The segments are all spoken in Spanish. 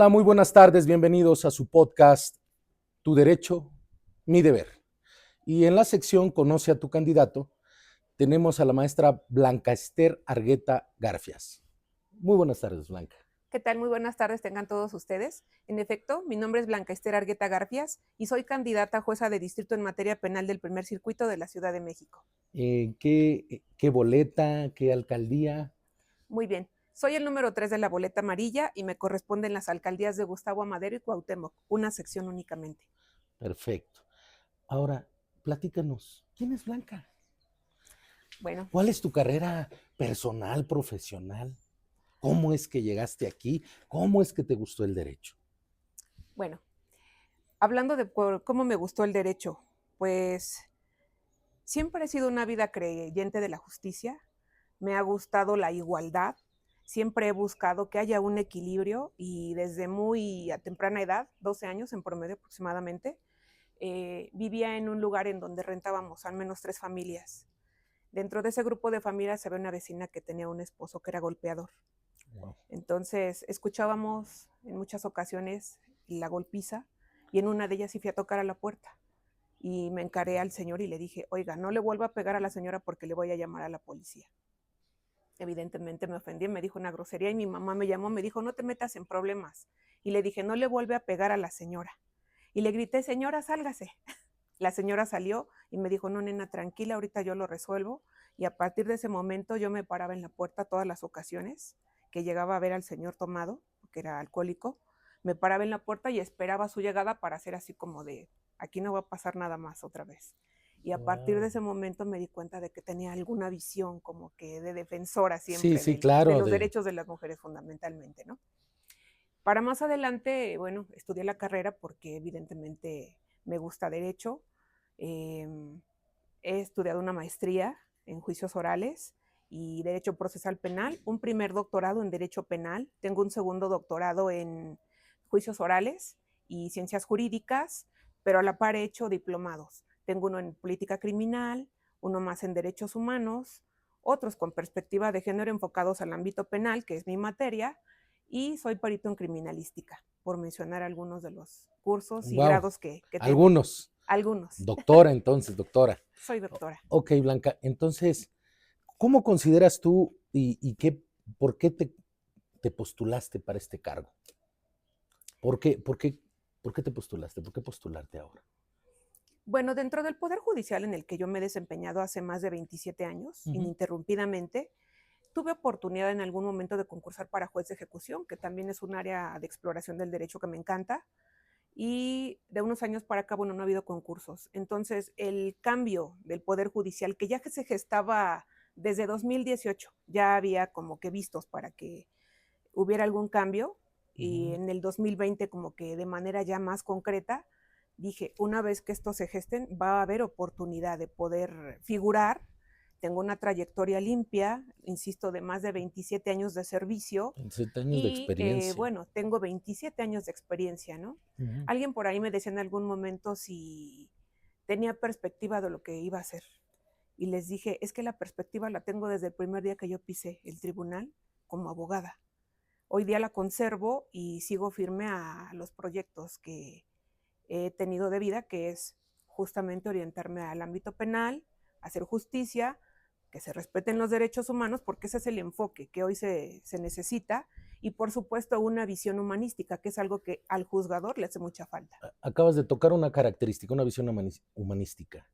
Hola, muy buenas tardes, bienvenidos a su podcast Tu Derecho, Mi Deber. Y en la sección Conoce a tu candidato, tenemos a la maestra Blanca Ester Argueta Garfias. Muy buenas tardes, Blanca. ¿Qué tal? Muy buenas tardes tengan todos ustedes. En efecto, mi nombre es Blanca Ester Argueta Garfias y soy candidata a jueza de distrito en materia penal del primer circuito de la Ciudad de México. ¿Qué boleta, qué alcaldía? Muy bien, soy el número 3 de la boleta amarilla y me corresponden las alcaldías de Gustavo Amadero y Cuauhtémoc, una sección únicamente. Perfecto. Ahora, platícanos, ¿quién es Blanca? Bueno, ¿Cuál es tu carrera personal, profesional? ¿Cómo es que llegaste aquí? ¿Cómo es que te gustó el derecho? bueno, hablando de cómo me gustó el derecho, pues siempre he sido una vida creyente de la justicia, me ha gustado la igualdad, siempre he buscado que haya un equilibrio y desde muy a temprana edad, 12 años en promedio aproximadamente, vivía en un lugar en donde rentábamos al menos 3 familias. Dentro de ese grupo de familias había una vecina que tenía un esposo que era golpeador. Wow. Entonces escuchábamos en muchas ocasiones la golpiza y en una de ellas sí fui a tocar a la puerta y me encaré al señor y le dije, oiga, no le vuelva a pegar a la señora porque le voy a llamar a la policía. Evidentemente me ofendí, me dijo una grosería y mi mamá me llamó, me dijo, no te metas en problemas. Y le dije, no le vuelve a pegar a la señora. Y le grité, señora, sálgase. La señora salió y me dijo, no, nena, tranquila, ahorita yo lo resuelvo. Y a partir de ese momento yo me paraba en la puerta todas las ocasiones que llegaba a ver al señor tomado, porque era alcohólico. Me paraba en la puerta y esperaba su llegada para hacer así como de, aquí no va a pasar nada más otra vez. Y a partir de ese momento me di cuenta de que tenía alguna visión como que de defensora Sí, siempre sí, de claro. los derechos de las mujeres fundamentalmente, ¿no? Para más adelante, bueno, estudié la carrera porque evidentemente me gusta derecho. Eh, He estudiado una maestría en juicios orales y derecho procesal penal, un primer doctorado en derecho penal, tengo un segundo doctorado en juicios orales y ciencias jurídicas, pero a la par he hecho diplomados. Tengo uno en política criminal, uno más en derechos humanos, otros con perspectiva de género enfocados al ámbito penal, que es mi materia, y soy perito en criminalística, por mencionar algunos de los cursos y Wow. grados que tengo. Algunos. Algunos. Doctora, entonces, doctora. Soy doctora. Ok, Blanca. Entonces, ¿cómo consideras tú por qué te postulaste para este cargo? ¿Por qué te postulaste? ¿Por qué postularte ahora? Bueno, dentro del Poder Judicial en el que yo me he desempeñado hace más de 27 años, ininterrumpidamente, tuve oportunidad en algún momento de concursar para juez de ejecución, que también es un área de exploración del derecho que me encanta, y de unos años para acá, bueno, no ha habido concursos. Entonces, el cambio del Poder Judicial, que ya que se gestaba desde 2018, ya había como que vistos para que hubiera algún cambio, y en el 2020 como que de manera ya más concreta, dije, una vez que esto se gesten, va a haber oportunidad de poder figurar. Tengo una trayectoria limpia, insisto, de más de 27 años de servicio 27 años de y experiencia. bueno, tengo 27 años de experiencia, ¿no? Ujú. Alguien por ahí me decía en algún momento si tenía perspectiva de lo que iba a hacer. Y les dije, es que la perspectiva la tengo desde el primer día que yo pisé el tribunal como abogada. Hoy día la conservo y sigo firme a los proyectos que he tenido de vida, que es justamente orientarme al ámbito penal, hacer justicia, que se respeten los derechos humanos, porque ese es el enfoque que hoy se necesita, y por supuesto una visión humanística, que es algo que al juzgador le hace mucha falta. Acabas de tocar una característica, una visión humanística.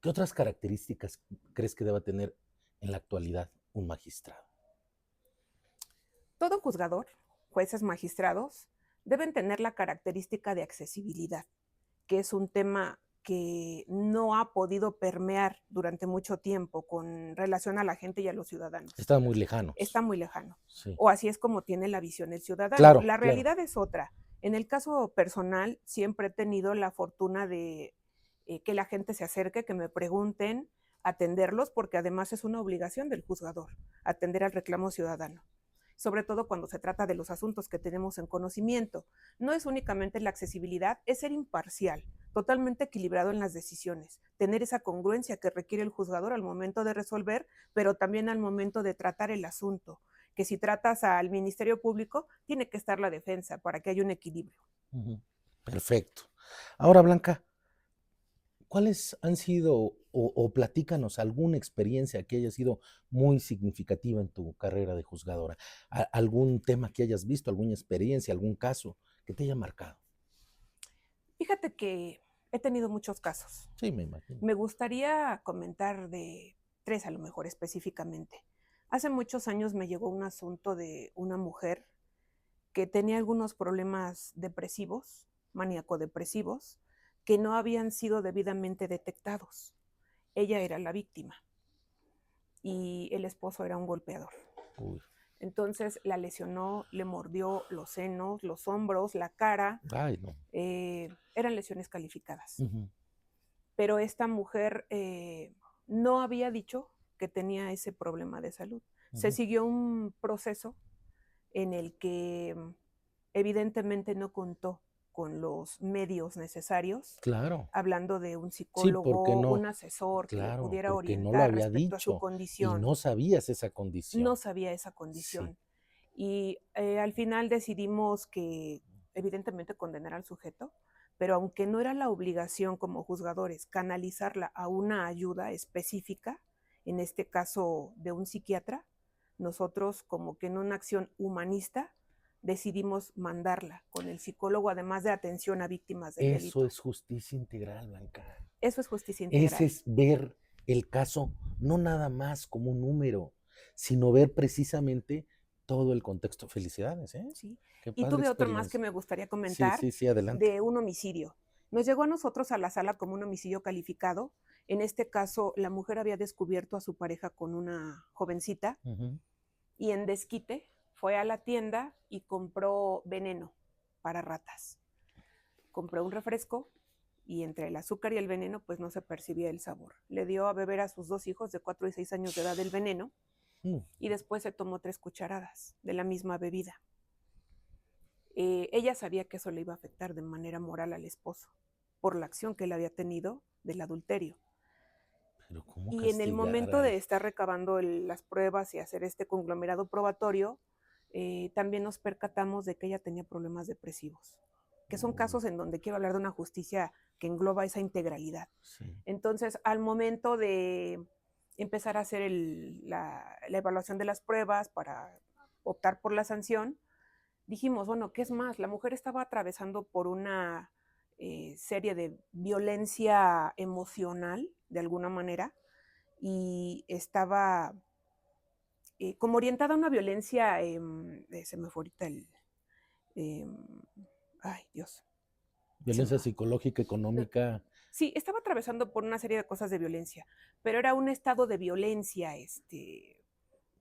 ¿Qué otras características crees que deba tener en la actualidad un magistrado? Todo juzgador, jueces, magistrados, deben tener la característica de accesibilidad, que es un tema que no ha podido permear durante mucho tiempo con relación a la gente y a los ciudadanos. Estaban muy lejanos. Está muy lejano. Sí. O así es como tiene la visión el ciudadano. Claro, La claro. realidad es otra. En el caso personal, siempre he tenido la fortuna de que la gente se acerque, que me pregunten, atenderlos, porque además es una obligación del juzgador, atender al reclamo ciudadano, sobre todo cuando se trata de los asuntos que tenemos en conocimiento. No es únicamente la accesibilidad, es ser imparcial, totalmente equilibrado en las decisiones, tener esa congruencia que requiere el juzgador al momento de resolver, pero también al momento de tratar el asunto, que si tratas al Ministerio Público, tiene que estar la defensa para que haya un equilibrio. Perfecto. Ahora, Blanca, ¿cuáles han sido o platícanos alguna experiencia que haya sido muy significativa en tu carrera de juzgadora? ¿Algún tema que hayas visto, alguna experiencia, algún caso que te haya marcado? Fíjate que he tenido muchos casos. Sí, me imagino. Me gustaría comentar de 3 a lo mejor específicamente. Hace muchos años me llegó un asunto de una mujer que tenía algunos problemas depresivos, maníaco-depresivos, que no habían sido debidamente detectados. Ella era la víctima y el esposo era un golpeador. Uy. Entonces la lesionó, le mordió los senos, los hombros, la cara. Ay, no. Eran lesiones calificadas. Ujú. Pero esta mujer no había dicho que tenía ese problema de salud. Se Ujú. siguió un proceso en el que evidentemente no contó con los medios necesarios, Claro. hablando de un Sí, porque psicólogo, no, un asesor que le claro, pudiera porque no lo orientar había respecto a su dicho y condición. no sabías esa No condición. sabía esa Sí. condición. Y al final decidimos que evidentemente condenar al sujeto, pero aunque no era la obligación como juzgadores canalizarla a una ayuda específica, en este caso de un psiquiatra, nosotros como que en una acción humanista decidimos mandarla con el psicólogo, además de atención a víctimas del Eso delito. es justicia integral, Blanca. Eso es justicia Ese integral. es ver el caso no nada más como un número, sino ver precisamente todo el contexto. Felicidades, ¿eh? Sí. Qué Y padre tuve otro más que experiencia. me gustaría Sí, comentar sí, sí, adelante. de un homicidio. Nos llegó a nosotros a la sala como un homicidio calificado. En este caso, la mujer había descubierto a su pareja con una jovencita Ujú. y en desquite fue a la tienda y compró veneno para ratas. Compró un refresco y entre el azúcar y el veneno pues no se percibía el sabor. Le dio a beber a sus 2 hijos de 4 y 6 años de edad el veneno Mm. y después se tomó 3 cucharadas de la misma bebida. Ella sabía que eso le iba a afectar de manera moral al esposo por la acción que él había tenido del adulterio. Pero ¿cómo Y en el castigar momento de al... estar recabando las pruebas y hacer este conglomerado probatorio, también nos percatamos de que ella tenía problemas depresivos, que son Uy, casos en donde quiero hablar de una justicia que engloba esa integralidad. sí. Entonces, al momento de empezar a hacer la evaluación de las pruebas para optar por la sanción, dijimos, bueno, ¿qué es más? La mujer estaba atravesando por una serie de violencia emocional, de alguna manera, y estaba como orientada a una violencia, se me fue ahorita em, ay Dios, se me Violencia va. psicológica, económica, Sí, estaba atravesando por una serie de cosas de violencia, pero era un estado de violencia,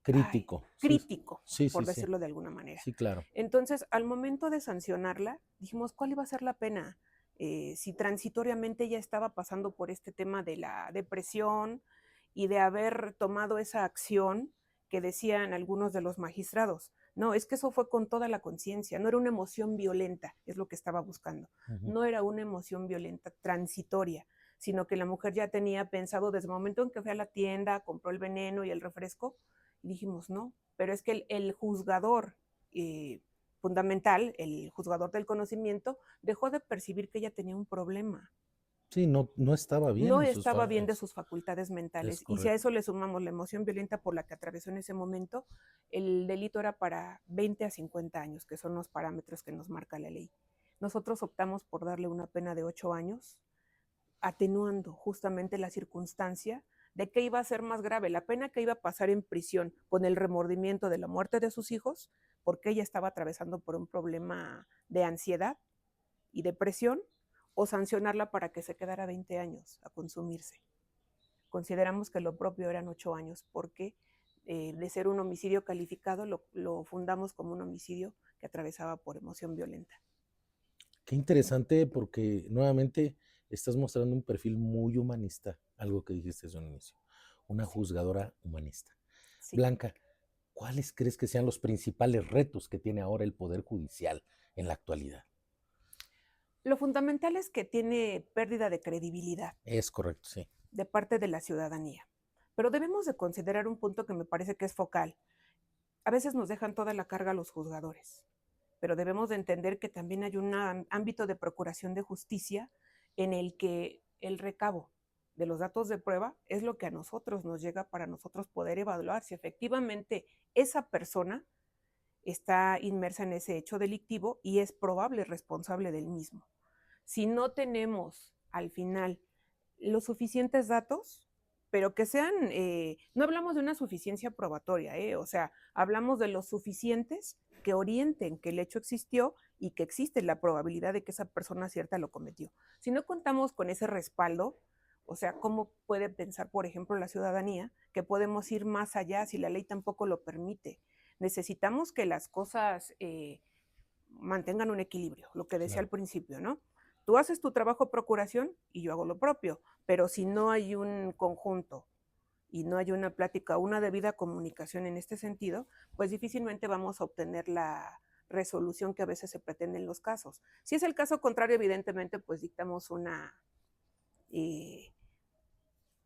crítico. Sí, crítico, sí, por sí, sí. decirlo de alguna manera. Sí, claro. Entonces, al momento de sancionarla, dijimos, ¿cuál iba a ser la pena? Si transitoriamente ella estaba pasando por este tema de la depresión y de haber tomado esa acción que decían algunos de los magistrados. No, es que eso fue con toda la conciencia, no era una emoción violenta, es lo que estaba buscando. Ujú. No era una emoción violenta transitoria, sino que la mujer ya tenía pensado desde el momento en que fue a la tienda, compró el veneno y el refresco, y dijimos, no, pero es que el juzgador fundamental, el juzgador del conocimiento, dejó de percibir que ella tenía un problema. Sí, no, no estaba bien No en sus estaba bien de fases. sus facultades Es mentales. Y si a correcto. eso le sumamos la emoción violenta por la que atravesó en ese momento, el delito era para 20 a 50 años, que son los parámetros que nos marca la ley. Nosotros optamos por darle una pena de 8 años, atenuando justamente la circunstancia de que iba a ser más grave, la pena que iba a pasar en prisión con el remordimiento de la muerte de sus hijos, porque ella estaba atravesando por un problema de ansiedad y depresión, o sancionarla para que se quedara 20 años a consumirse. Consideramos que lo propio eran 8 años, porque de ser un homicidio calificado, lo fundamos como un homicidio que atravesaba por emoción violenta. Qué interesante porque nuevamente estás mostrando un perfil muy humanista, algo que dijiste desde un inicio, una Sí, juzgadora humanista. sí. Blanca, ¿cuáles crees que sean los principales retos que tiene ahora el Poder Judicial en la actualidad? Lo fundamental es que tiene pérdida de credibilidad Es correcto, sí. de parte de la ciudadanía. Pero debemos de considerar un punto que me parece que es focal. a veces nos dejan toda la carga a los juzgadores, pero debemos de entender que también hay un ámbito de procuración de justicia en el que el recabo de los datos de prueba es lo que a nosotros nos llega para nosotros poder evaluar si efectivamente esa persona está inmersa en ese hecho delictivo y es probable responsable del mismo. Si no tenemos al final los suficientes datos, pero que sean, no hablamos de una suficiencia probatoria, o sea, hablamos de los suficientes que orienten que el hecho existió y que existe la probabilidad de que esa persona cierta lo cometió. Si no contamos con ese respaldo, o sea, ¿cómo puede pensar, por ejemplo, la ciudadanía que podemos ir más allá si la ley tampoco lo permite? Necesitamos que las cosas mantengan un equilibrio, lo que decía al principio, ¿no? Tú haces tu trabajo de procuración y yo hago lo propio, pero si no hay un conjunto y no hay una plática, una debida comunicación en este sentido, pues difícilmente vamos a obtener la resolución que a veces se pretende en los casos. Si es el caso contrario, evidentemente, pues dictamos una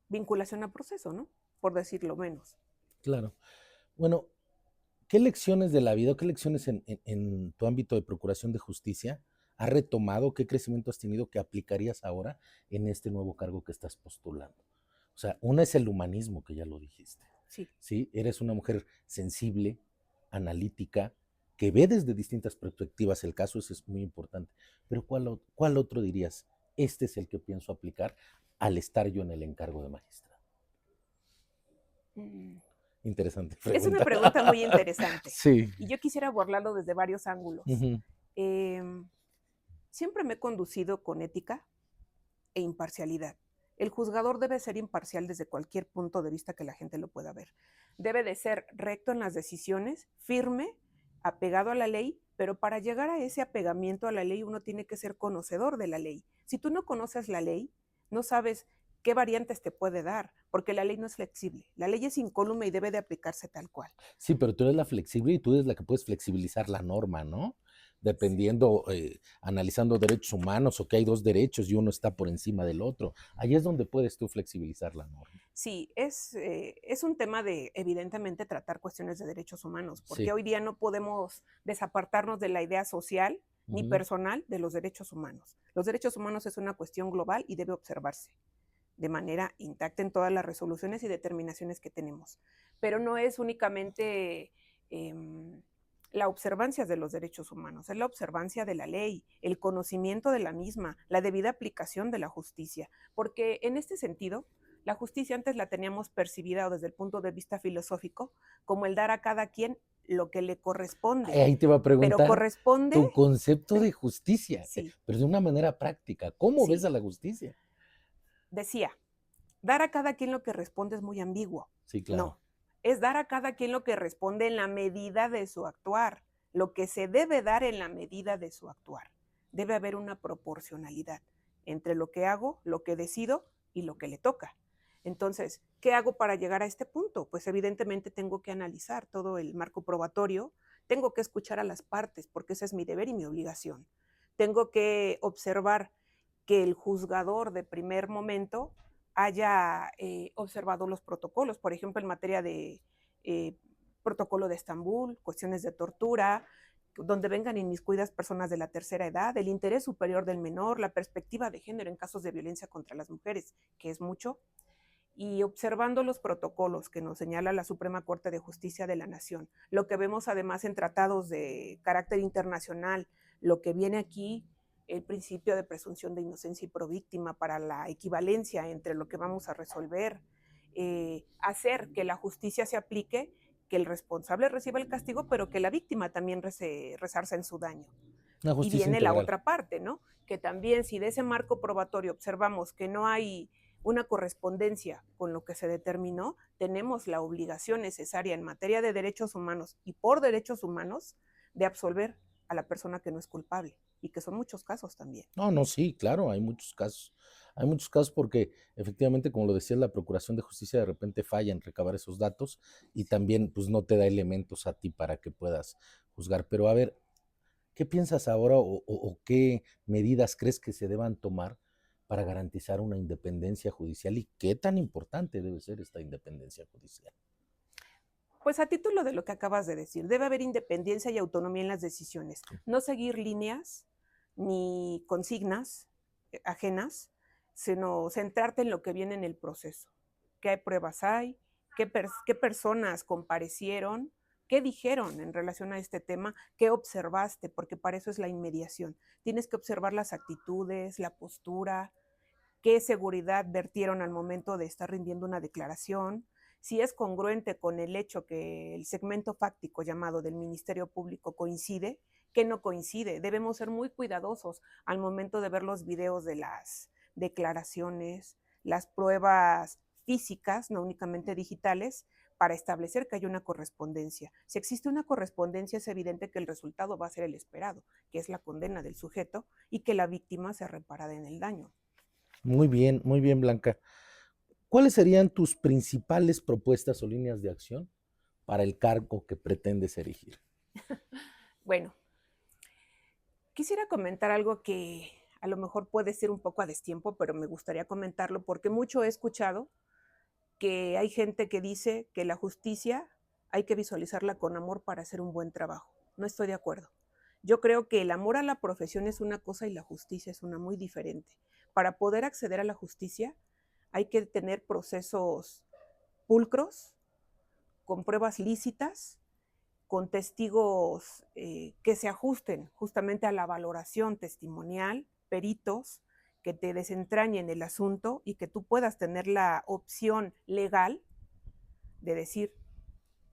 vinculación a proceso, ¿no? Por decirlo menos. Claro. Bueno, ¿qué lecciones de la vida, qué lecciones en tu ámbito de procuración de justicia has retomado, qué crecimiento has tenido que aplicarías ahora en este nuevo cargo que estás postulando? O sea, una es el humanismo, que ya lo dijiste. Sí. ¿Sí? Eres una mujer sensible, analítica, que ve desde distintas perspectivas el caso, eso es muy importante. Pero ¿cuál otro dirías? Este es el que pienso aplicar al estar yo en el encargo de magistrado. Interesante pregunta. Es una pregunta muy interesante. Sí. Y yo quisiera abordarlo desde varios ángulos. Siempre me he conducido con ética e imparcialidad. El juzgador debe ser imparcial desde cualquier punto de vista que la gente lo pueda ver. Debe de ser recto en las decisiones, firme, apegado a la ley, pero para llegar a ese apegamiento a la ley uno tiene que ser conocedor de la ley. Si tú no conoces la ley, no sabes qué variantes te puede dar, porque la ley no es flexible. La ley es incólume y debe de aplicarse tal cual. Sí, pero tú eres la flexible y tú eres la que puedes flexibilizar la norma, ¿no? Dependiendo, analizando derechos humanos o que hay dos derechos y uno está por encima del otro. Ahí es donde puedes tú flexibilizar la norma. Sí, es un tema de, evidentemente, tratar cuestiones de derechos humanos, porque Sí. hoy día no podemos desapartarnos de la idea social ni personal de los derechos humanos. Los derechos humanos es una cuestión global y debe observarse de manera intacta en todas las resoluciones y determinaciones que tenemos. Pero no es únicamente la observancia de los derechos humanos, es la observancia de la ley, el conocimiento de la misma, la debida aplicación de la justicia, porque en este sentido, la justicia antes la teníamos percibida desde el punto de vista filosófico como el dar a cada quien lo que le corresponde. Ahí te iba a preguntar, pero corresponde tu concepto de justicia, sí. Pero de una manera práctica. ¿Cómo Sí. ves a la justicia? Decía, dar a cada quien lo que responde es muy ambiguo. Sí, claro. No, es dar a cada quien lo que responde en la medida de su actuar, lo que se debe dar en la medida de su actuar. Debe haber una proporcionalidad entre lo que hago, lo que decido y lo que le toca. Entonces, ¿qué hago para llegar a este punto? Pues evidentemente tengo que analizar todo el marco probatorio, tengo que escuchar a las partes, porque ese es mi deber y mi obligación. Tengo que observar que el juzgador de primer momento haya observado los protocolos, por ejemplo, en materia de protocolo de Estambul, cuestiones de tortura, donde vengan inmiscuidas personas de la tercera edad, el interés superior del menor, la perspectiva de género en casos de violencia contra las mujeres, que es mucho, y observando los protocolos que nos señala la Suprema Corte de Justicia de la Nación, lo que vemos además en tratados de carácter internacional, lo que viene aquí, el principio de presunción de inocencia y províctima para la equivalencia entre lo que vamos a resolver, hacer que la justicia se aplique, que el responsable reciba el castigo, pero que la víctima también resarza en su daño. Y viene integral. la otra parte, ¿no? Que también si de ese marco probatorio observamos que no hay una correspondencia con lo que se determinó, tenemos la obligación necesaria en materia de derechos humanos y por derechos humanos de absolver a la persona que no es culpable, y que son muchos casos también. No, sí, claro, hay muchos casos. Hay muchos casos porque efectivamente, como lo decías, la Procuración de Justicia de repente falla en recabar esos datos y también pues no te da elementos a ti para que puedas juzgar. Pero a ver, ¿qué piensas ahora o qué medidas crees que se deban tomar para garantizar una independencia judicial y qué tan importante debe ser esta independencia judicial? Pues a título de lo que acabas de decir, debe haber independencia y autonomía en las decisiones, no seguir líneas ni consignas ajenas, sino centrarte en lo que viene en el proceso. ¿Qué pruebas hay? ¿Qué personas comparecieron? ¿Qué dijeron en relación a este tema? ¿Qué observaste? Porque para eso es la inmediación. Tienes que observar las actitudes, la postura, qué seguridad vertieron al momento de estar rindiendo una declaración, si es congruente con el hecho que el segmento fáctico llamado del Ministerio Público coincide, que no coincide. Debemos ser muy cuidadosos al momento de ver los videos de las declaraciones, las pruebas físicas, no únicamente digitales, para establecer que hay una correspondencia. Si existe una correspondencia, es evidente que el resultado va a ser el esperado, que es la condena del sujeto y que la víctima sea reparada en el daño. Muy bien, Blanca. ¿Cuáles serían tus principales propuestas o líneas de acción para el cargo que pretendes erigir? Bueno, quisiera comentar algo que a lo mejor puede ser un poco a destiempo, pero me gustaría comentarlo porque mucho he escuchado que hay gente que dice que la justicia hay que visualizarla con amor para hacer un buen trabajo. No estoy de acuerdo. Yo creo que el amor a la profesión es una cosa y la justicia es una muy diferente. Para poder acceder a la justicia hay que tener procesos pulcros, con pruebas lícitas, con testigos que se ajusten justamente a la valoración testimonial, peritos que te desentrañen el asunto y que tú puedas tener la opción legal de decir,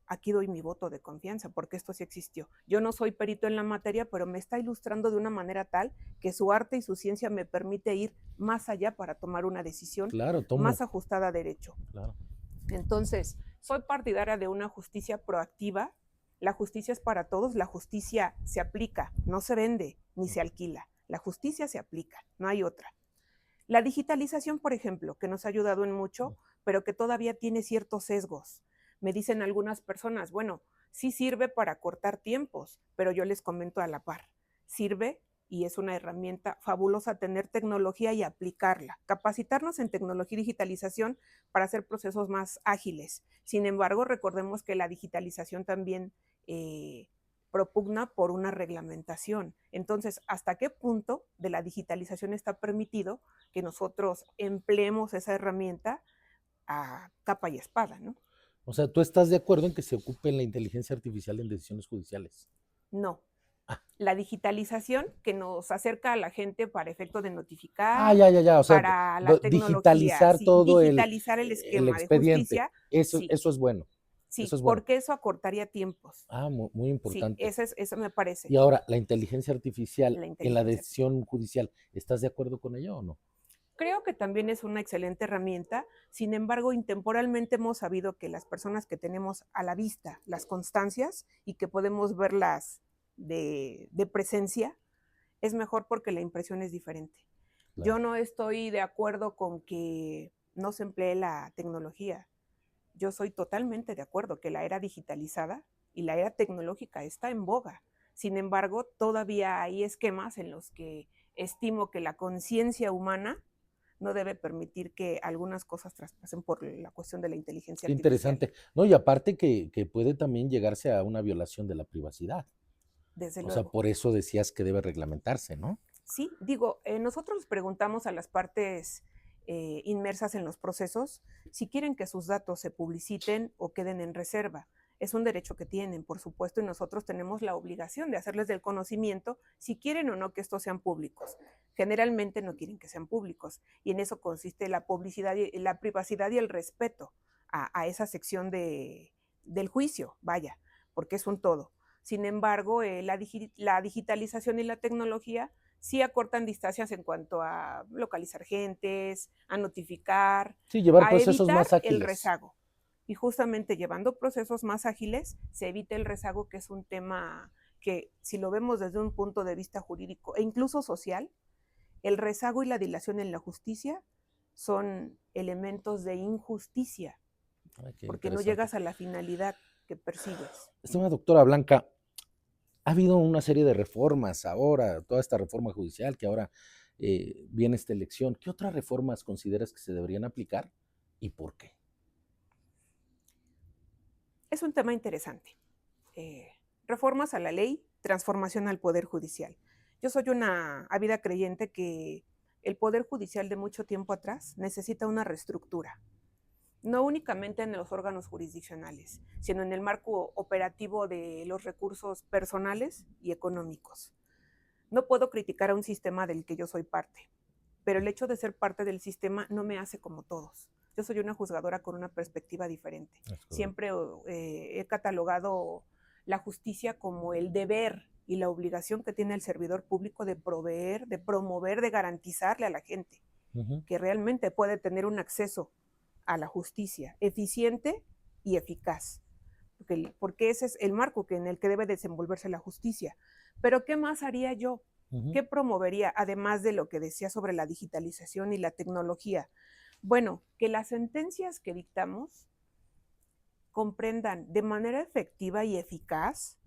aquí doy mi voto de confianza, porque esto sí existió. Yo no soy perito en la materia, pero me está ilustrando de una manera tal que su arte y su ciencia me permite ir más allá para tomar una decisión Claro, más ajustada a derecho. Claro. Entonces, soy partidaria de una justicia proactiva. La justicia es para todos, la justicia se aplica, no se vende ni se alquila. La justicia se aplica, no hay otra. La digitalización, por ejemplo, que nos ha ayudado en mucho, pero que todavía tiene ciertos sesgos. Me dicen algunas personas, bueno, sí sirve para cortar tiempos, pero yo les comento a la par, sirve y es una herramienta fabulosa tener tecnología y aplicarla, capacitarnos en tecnología y digitalización para hacer procesos más ágiles. Sin embargo, recordemos que la digitalización también propugna por una reglamentación. Entonces, ¿hasta qué punto de la digitalización está permitido que nosotros empleemos esa herramienta a capa y espada, ¿no? O sea, ¿tú estás de acuerdo en que se ocupe la inteligencia artificial en decisiones judiciales? No. Ah, La digitalización que nos acerca a la gente para efecto de ah, notificar, ya. O sea, para la tecnología, digitalizar sí, todo digitalizar el el esquema de expediente. justicia, Eso, sí, eso es bueno. Eso sí, es bueno. porque eso acortaría tiempos. Ah, muy Sí, importante. eso me parece, Y ahora, la inteligencia artificial la en la inteligencia artificial. decisión judicial, ¿estás de acuerdo con ello o no? Creo que también es una excelente herramienta, sin embargo, intemporalmente hemos sabido que las personas que tenemos a la vista las constancias y que podemos verlas de presencia, es mejor porque la impresión es diferente. Yo Claro. no estoy de acuerdo con que no se emplee la tecnología. Yo soy totalmente de acuerdo que la era digitalizada y la era tecnológica está en boga. Sin embargo, todavía hay esquemas en los que estimo que la conciencia humana no debe permitir que algunas cosas traspasen por la cuestión de la inteligencia Qué artificial. interesante. No, y aparte que puede también llegarse a una violación de la privacidad. Desde O sea, luego. por eso decías que debe reglamentarse, ¿no? Sí, digo, nosotros preguntamos a las partes inmersas en los procesos si quieren que sus datos se publiciten o queden en reserva. Es un derecho que tienen, por supuesto, y nosotros tenemos la obligación de hacerles del conocimiento si quieren o no que estos sean públicos. Generalmente no quieren que sean públicos, y en eso consiste la publicidad, la privacidad y el respeto a esa sección del juicio, vaya, porque es un todo. Sin embargo, la digitalización y la tecnología sí acortan distancias en cuanto a localizar gentes, a notificar, Sí, llevar a procesos más evitar el ágiles. rezago. Y justamente llevando procesos más ágiles se evita el rezago, que es un tema que, si lo vemos desde un punto de vista jurídico e incluso social, el rezago y la dilación en la justicia son elementos de injusticia, Ay, qué porque no interesante. llegas a la finalidad que persigues. Estimada doctora Blanca, ha habido una serie de reformas ahora, toda esta reforma judicial que ahora viene esta elección. ¿Qué otras reformas consideras que se deberían aplicar y por qué? Es un tema interesante. Reformas a la ley, transformación al Poder Judicial. Yo soy una ávida creyente que el Poder Judicial de mucho tiempo atrás necesita una reestructura, no únicamente en los órganos jurisdiccionales, sino en el marco operativo de los recursos personales y económicos. No puedo criticar a un sistema del que yo soy parte, pero el hecho de ser parte del sistema no me hace como todos. Yo soy una juzgadora con una perspectiva diferente. Siempre he catalogado la justicia como el deber y la obligación que tiene el servidor público de proveer, de promover, de garantizarle a la gente que realmente puede tener un acceso a la justicia eficiente y eficaz, porque ese es el marco en el que debe desenvolverse la justicia. Pero ¿qué más haría yo? ¿Qué promovería, además de lo que decía sobre la digitalización y la tecnología? Bueno, que las sentencias que dictamos comprendan de manera efectiva y eficaz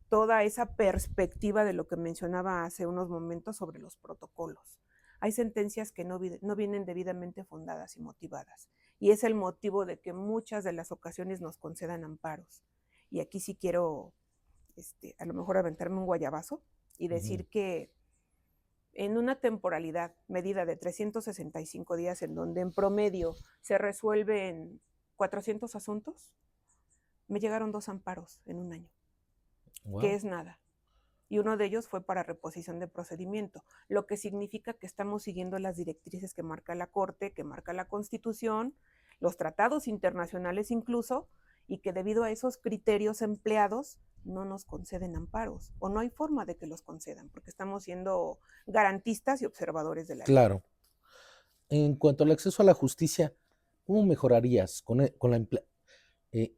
toda esa perspectiva de lo que mencionaba hace unos momentos sobre los protocolos. Hay sentencias que no vienen debidamente fundadas y motivadas, y es el motivo de que muchas de las ocasiones nos concedan amparos. Y aquí sí quiero a lo mejor aventarme un guayabazo y decir que en una temporalidad medida de 365 días, en donde en promedio se resuelven 400 asuntos, me llegaron 2 amparos en un año, que es nada. Y uno de ellos fue para reposición de procedimiento, lo que significa que estamos siguiendo las directrices que marca la Corte, que marca la Constitución, los tratados internacionales incluso, y que debido a esos criterios empleados no nos conceden amparos, o no hay forma de que los concedan, porque estamos siendo garantistas y observadores de la ley. Claro. En cuanto al acceso a la justicia, ¿cómo mejorarías con la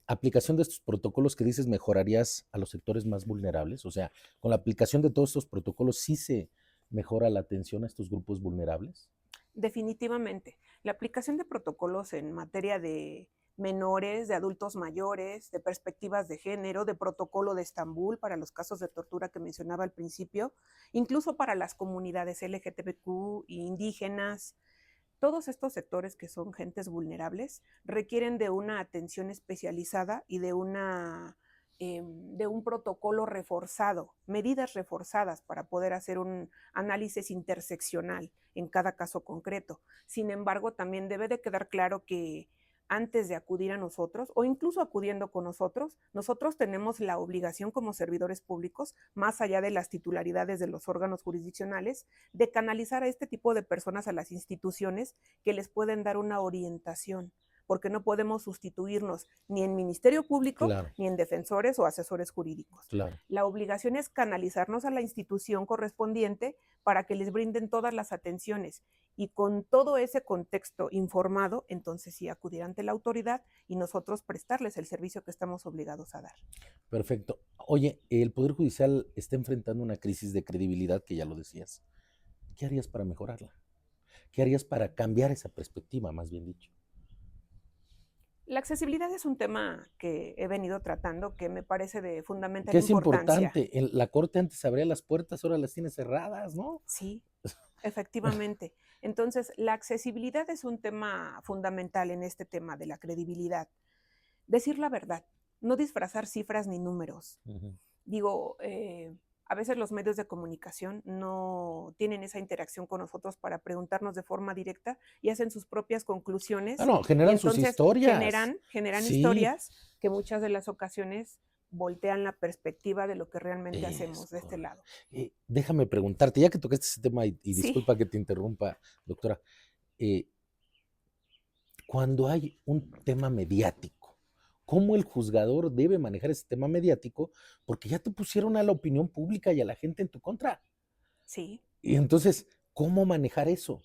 aplicación de estos protocolos que dices? ¿Mejorarías a los sectores más vulnerables? O sea, con la aplicación de todos estos protocolos, ¿sí se mejora la atención a estos grupos vulnerables? Definitivamente. La aplicación de protocolos en materia de menores, de adultos mayores, de perspectivas de género, de protocolo de Estambul para los casos de tortura que mencionaba al principio, incluso para las comunidades LGTBQ, indígenas, todos estos sectores que son gentes vulnerables requieren de una atención especializada y de un protocolo reforzado, medidas reforzadas para poder hacer un análisis interseccional en cada caso concreto. Sin embargo, también debe de quedar claro que antes de acudir a nosotros o incluso acudiendo con nosotros, nosotros tenemos la obligación como servidores públicos, más allá de las titularidades de los órganos jurisdiccionales, de canalizar a este tipo de personas a las instituciones que les pueden dar una orientación, porque no podemos sustituirnos ni en Ministerio Público, Claro, ni en defensores o asesores jurídicos. claro. La obligación es canalizarnos a la institución correspondiente para que les brinden todas las atenciones, y con todo ese contexto informado, entonces sí acudir ante la autoridad y nosotros prestarles el servicio que estamos obligados a dar. Perfecto. Oye, el Poder Judicial está enfrentando una crisis de credibilidad, que ya lo decías. ¿Qué harías para mejorarla? ¿Qué harías para cambiar esa perspectiva, más bien dicho? La accesibilidad es un tema que he venido tratando, que me parece de fundamental Que es importancia. importante. La Corte antes abría las puertas, ahora las tiene cerradas, ¿no? Sí, efectivamente. Entonces, la accesibilidad es un tema fundamental en este tema de la credibilidad. Decir la verdad, no disfrazar cifras ni números. Digo, a veces los medios de comunicación no tienen esa interacción con nosotros para preguntarnos de forma directa y hacen sus propias conclusiones. No, Y generan sus entonces historias. generan Sí, historias que muchas de las ocasiones voltean la perspectiva de lo que realmente hacemos es de este correcto. lado. Déjame preguntarte, ya que tocaste ese tema, y Sí, disculpa que te interrumpa, doctora, cuando hay un tema mediático, ¿cómo el juzgador debe manejar ese tema mediático? Porque ya te pusieron a la opinión pública y a la gente en tu contra. sí. Y entonces, ¿cómo manejar eso?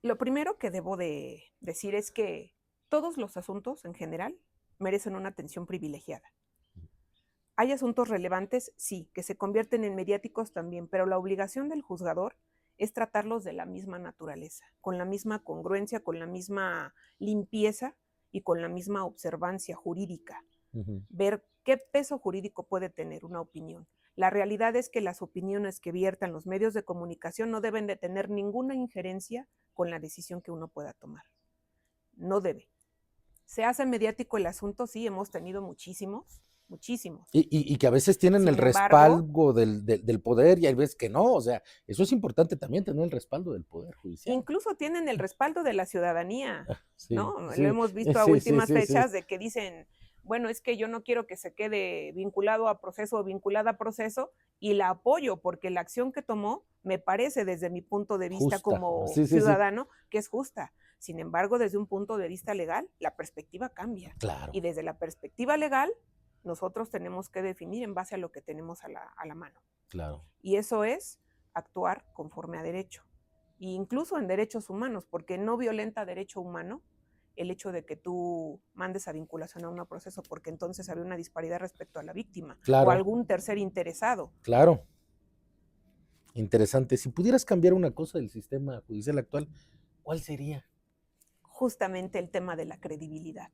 Lo primero que debo de decir es que todos los asuntos en general merecen una atención privilegiada. Hay asuntos relevantes, sí, que se convierten en mediáticos también, pero la obligación del juzgador es tratarlos de la misma naturaleza, con la misma congruencia, con la misma limpieza y con la misma observancia jurídica. Ver qué peso jurídico puede tener una opinión. La realidad es que las opiniones que viertan los medios de comunicación no deben de tener ninguna injerencia con la decisión que uno pueda tomar. No debe. Se hace mediático el asunto, sí, hemos tenido muchísimos. Y que a veces tienen Sin el embargo, respaldo del poder y hay veces que no, o sea, eso es importante también, tener el respaldo del poder judicial. incluso tienen el respaldo de la ciudadanía, Sí, ¿no? Lo sí, hemos visto a sí, sí, últimas sí, sí. fechas de que dicen, bueno, es que yo no quiero que se quede vinculado a proceso o vinculada a proceso, y la apoyo porque la acción que tomó me parece desde mi punto de vista Justa, como sí, sí, sí, ciudadano que es justa. Sin embargo, desde un punto de vista legal, la perspectiva cambia. claro, Y desde la perspectiva legal, nosotros tenemos que definir en base a lo que tenemos a la mano. claro. Y eso es actuar conforme a derecho. E incluso en derechos humanos, porque no violenta derecho humano el hecho de que tú mandes a vinculación a un proceso, porque entonces había una disparidad respecto a la víctima o Claro, algún tercer interesado. claro. Interesante. Si pudieras cambiar una cosa del sistema judicial actual, ¿cuál sería? Justamente el tema de la credibilidad.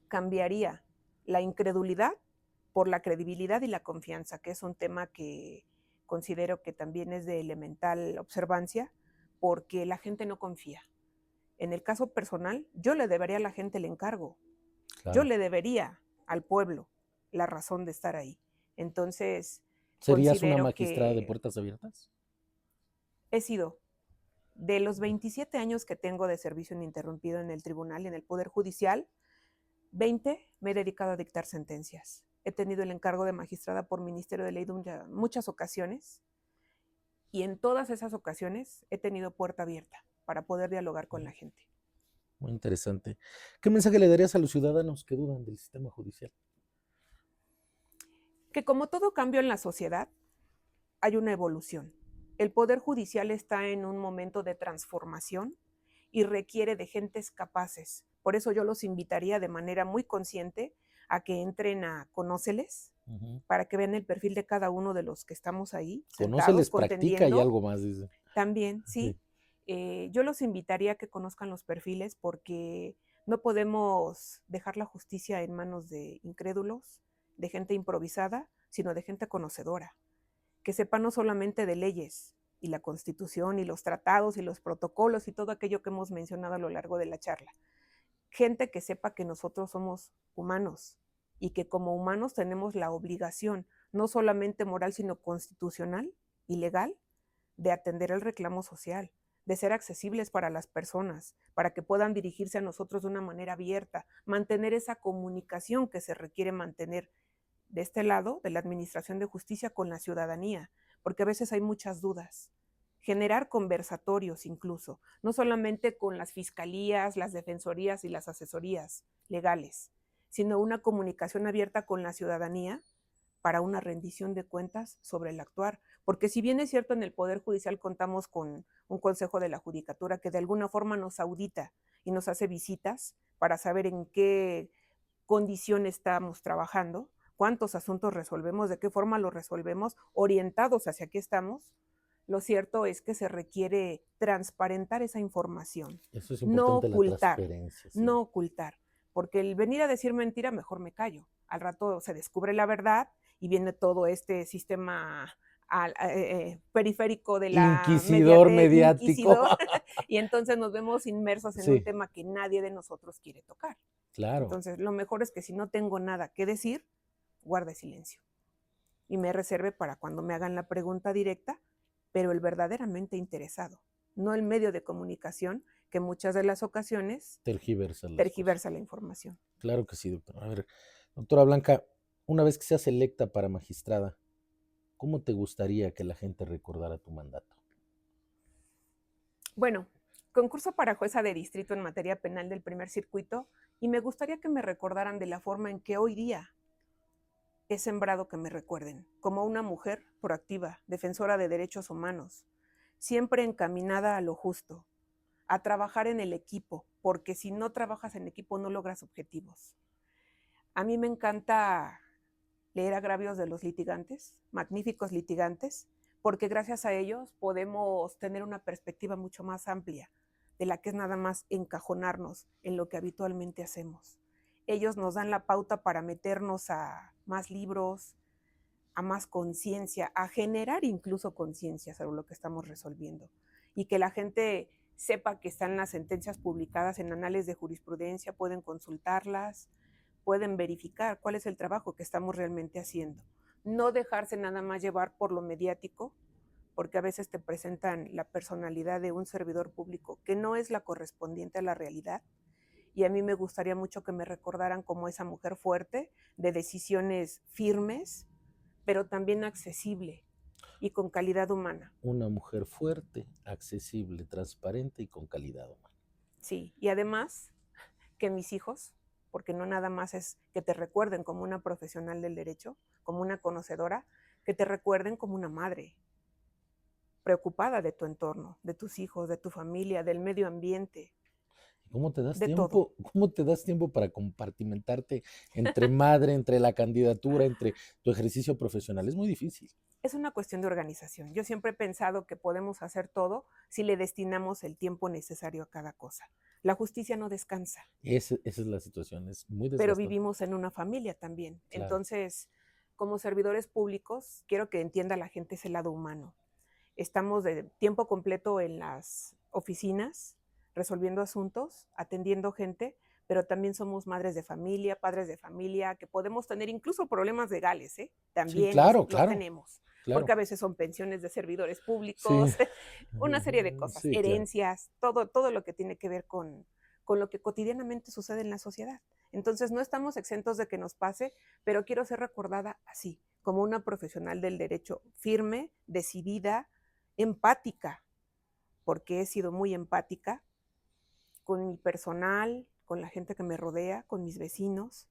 Cambiaría la incredulidad por la credibilidad y la confianza, que es un tema que considero que también es de elemental observancia, porque la gente no confía. En el caso personal, yo le debería a la gente el encargo, yo Claro. le debería al pueblo la razón de estar ahí. Entonces, ¿Serías una considero magistrada de que puertas abiertas? he sido, de los 27 años que tengo de servicio ininterrumpido en el tribunal y en el Poder Judicial, 20 me he dedicado a dictar sentencias. He tenido el encargo de magistrada por Ministerio de Ley de muchas ocasiones, y en todas esas ocasiones he tenido puerta abierta para poder dialogar con la gente. Muy interesante. ¿Qué mensaje le darías a los ciudadanos que dudan del sistema judicial? Que como todo cambio en la sociedad, hay una evolución. El Poder Judicial está en un momento de transformación y requiere de gentes capaces. Por eso yo los invitaría de manera muy consciente a que entren a Conóceles, para que vean el perfil de cada uno de los que estamos ahí sentados Conóceles, practica y contendiendo. algo más, dice. También, Sí. sí. Yo los invitaría a que conozcan los perfiles porque no podemos dejar la justicia en manos de incrédulos, de gente improvisada, sino de gente conocedora, que sepa no solamente de leyes y la Constitución y los tratados y los protocolos y todo aquello que hemos mencionado a lo largo de la charla. Gente que sepa que nosotros somos humanos y que como humanos tenemos la obligación, no solamente moral, sino constitucional y legal, de atender el reclamo social, de ser accesibles para las personas, para que puedan dirigirse a nosotros de una manera abierta, mantener esa comunicación que se requiere mantener de este lado de la Administración de Justicia con la ciudadanía, porque a veces hay muchas dudas. Generar conversatorios incluso, no solamente con las fiscalías, las defensorías y las asesorías legales, sino una comunicación abierta con la ciudadanía para una rendición de cuentas sobre el actuar. Porque si bien es cierto, en el Poder Judicial contamos con un Consejo de la Judicatura que de alguna forma nos audita y nos hace visitas para saber en qué condición estamos trabajando, cuántos asuntos resolvemos, de qué forma los resolvemos, orientados hacia qué estamos, lo cierto es que se requiere transparentar esa información, Eso es no importante, la ocultar, transparencia, sí. no ocultar, porque el venir a decir mentira, mejor me callo. Al rato se descubre la verdad y viene todo este sistema periférico de la Inquisidor mediatez, mediático. inquisidor, y entonces nos vemos inmersos en un Sí, tema que nadie de nosotros quiere tocar. claro. Entonces, lo mejor es que si no tengo nada que decir, guarde silencio y me reserve para cuando me hagan la pregunta directa, pero el verdaderamente interesado, no el medio de comunicación que muchas de las ocasiones Tergiversa las cosas. tergiversa la información. Claro que sí, doctora. A ver, doctora Blanca, una vez que seas electa para magistrada, ¿cómo te gustaría que la gente recordara tu mandato? Bueno, concurso para jueza de distrito en materia penal del primer circuito, y me gustaría que me recordaran de la forma en que hoy día he sembrado que me recuerden, como una mujer proactiva, defensora de derechos humanos, siempre encaminada a lo justo, a trabajar en el equipo, porque si no trabajas en equipo no logras objetivos. A mí me encanta leer agravios de los litigantes, magníficos litigantes, porque gracias a ellos podemos tener una perspectiva mucho más amplia de la que es nada más encajonarnos en lo que habitualmente hacemos. Ellos nos dan la pauta para meternos a más libros, a más conciencia, a generar incluso conciencia sobre lo que estamos resolviendo, y que la gente sepa que están las sentencias publicadas en anales de jurisprudencia, pueden consultarlas, pueden verificar cuál es el trabajo que estamos realmente haciendo. No dejarse nada más llevar por lo mediático, porque a veces te presentan la personalidad de un servidor público que no es la correspondiente a la realidad. Y a mí me gustaría mucho que me recordaran como esa mujer fuerte, de decisiones firmes, pero también accesible y con calidad humana. Una mujer fuerte, accesible, transparente y con calidad humana. Sí, y además que mis hijos, porque no nada más es que te recuerden como una profesional del derecho, como una conocedora, que te recuerden como una madre, preocupada de tu entorno, de tus hijos, de tu familia, del medio ambiente, ¿Cómo te das de todo. tiempo? ¿Cómo te das tiempo para compartimentarte entre madre, entre la candidatura, entre tu ejercicio profesional? Es muy difícil. Es una cuestión de organización. Yo siempre he pensado que podemos hacer todo si le destinamos el tiempo necesario a cada cosa. La justicia no descansa. Esa es la situación, es muy Pero desgastante. vivimos en una familia también. Claro. Entonces, como servidores públicos, quiero que entienda la gente ese lado humano. Estamos de tiempo completo en las oficinas, resolviendo asuntos, atendiendo gente, pero también somos madres de familia, padres de familia, que podemos tener incluso problemas legales, ¿eh? También Sí, claro, los claro, tenemos, claro. porque a veces son pensiones de servidores Sí. públicos, una serie de cosas, Sí, claro. herencias, todo lo que tiene que ver con lo que cotidianamente sucede en la sociedad. Entonces, no estamos exentos de que nos pase, pero quiero ser recordada así, como una profesional del derecho firme, decidida, empática, porque he sido muy empática con mi personal, con la gente que me rodea, con mis vecinos.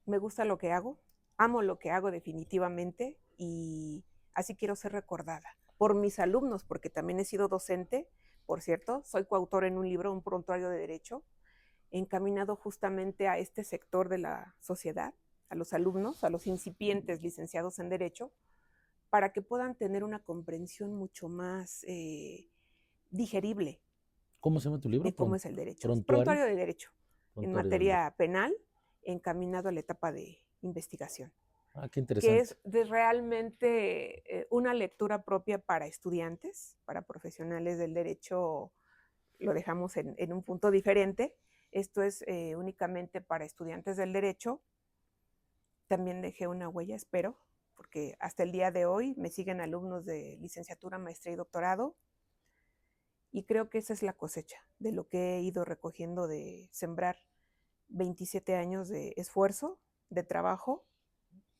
Me gusta lo que hago, amo lo que hago definitivamente y así quiero ser recordada por mis alumnos, porque también he sido docente, por cierto, soy coautor en un libro, un prontuario de derecho, encaminado justamente a este sector de la sociedad, a los alumnos, a los incipientes licenciados en derecho, para que puedan tener una comprensión mucho más digerible ¿Cómo se llama tu libro? de cómo es el derecho. ¿Prontuario? Prontuario de derecho, en Prontuario de materia penal, encaminado a la etapa de investigación, Ah, qué que interesante. es realmente una lectura propia para estudiantes, para profesionales del derecho, lo dejamos en un punto diferente. Esto es únicamente para estudiantes del derecho. También dejé una huella, espero, porque hasta el día de hoy me siguen alumnos de licenciatura, maestría y doctorado. Y creo que esa es la cosecha de lo que he ido recogiendo de sembrar 27 años de esfuerzo, de trabajo.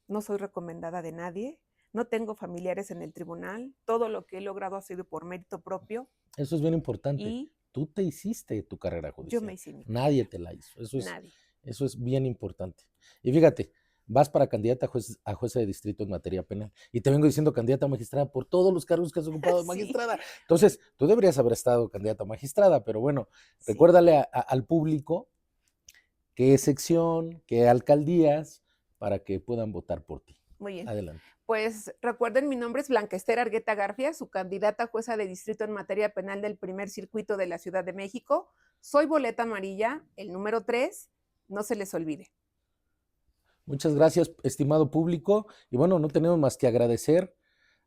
No soy recomendada de nadie, no tengo familiares en el tribunal, todo lo que he logrado ha sido por mérito propio. Eso es bien importante. Y tú te hiciste tu carrera judicial. Yo me hice mi Nadie carrera. te la hizo. Nadie. Eso es bien importante. Y fíjate, vas para candidata a jueza de distrito en materia penal. Y te vengo diciendo candidata a magistrada por todos los cargos que has ocupado de Sí. magistrada. Entonces, tú deberías haber estado candidata a magistrada, pero bueno, Sí. recuérdale al público qué sección, qué alcaldías, para que puedan votar por ti. Muy bien. Adelante. Pues recuerden, mi nombre es Blanca Ester Argueta Garfia, su candidata a jueza de distrito en materia penal del primer circuito de la Ciudad de México. Soy boleta amarilla, el número 3, no se les olvide. Muchas gracias, estimado público. Y bueno, no tenemos más que agradecer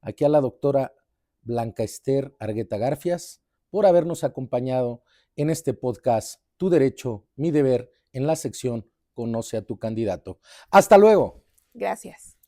aquí a la doctora Blanca Ester Argueta Garfias por habernos acompañado en este podcast Tu Derecho, Mi Deber, en la sección Conoce a tu candidato. Hasta luego. Gracias.